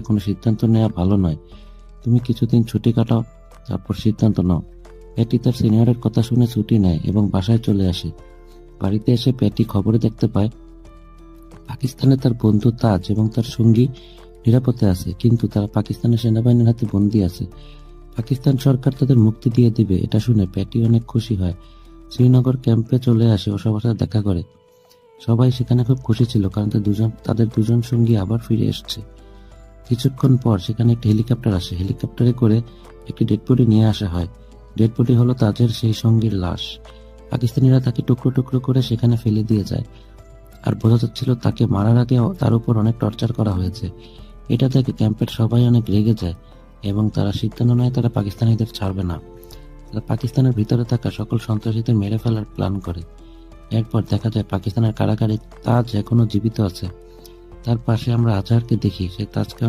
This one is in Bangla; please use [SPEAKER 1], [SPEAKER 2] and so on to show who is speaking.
[SPEAKER 1] কোনো সিদ্ধান্ত নেওয়া ভালো নয়। তুমি কিছুদিন ছুটি কাটাও, তারপর সিদ্ধান্ত নাও। প্যাটি তার সিনিয়রের কথা শুনে ছুটি নেয় এবং বাসায় চলে আসে। বাড়িতে এসে প্যাটি খবরে দেখতে পায় পাকিস্তানে তার বন্ধু তাজ এবং তার সঙ্গী নিরাপদে আছে, কিন্তু তারা পাকিস্তানের সেনাবাহিনীর হাতে বন্দী আছে। পাকিস্তান সরকার তাদের মুক্তি দিয়ে দিবে এটা শুনে প্যাটি অনেক খুশি হয়। শ্রীনগর ক্যাম্পে চলে আসে ও সবার সাথে দেখা করে। সবাই সেখানে খুব খুশি ছিল, কারণ তাদের দুজন সঙ্গী আবার ফিরে এসেছে। কিছুক্ষণ পর সেখানে একটি হেলিকপ্টার আসে। হেলিকপ্টারে করে একটি ডেড বডি নিয়ে আসা হয়। ডেড বডি হলো তাজের সেই সঙ্গীর লাশ। পাকিস্তানিরা তাকে টুকরো টুকরো করে সেখানে ফেলে দিয়ে যায়, আর বোঝা যাচ্ছিল তাকে মারার আগে তার উপর অনেক টর্চার করা হয়েছে। এটা দেখে ক্যাম্পের সবাই অনেক রেগে যায় এবং তারা সিদ্ধান্ত নেয় তারা পাকিস্তানিদের ছাড়বে না। তারা পাকিস্তানের ভিতরে থাকা সকল সন্ত্রাসীদের মেরে ফেলার প্ল্যান করে। এরপর দেখা যায় পাকিস্তানের কারাগারে তাজ এখনো জীবিত আছে। তার পাশে আমরা আজহারকে দেখি, সে তাজকে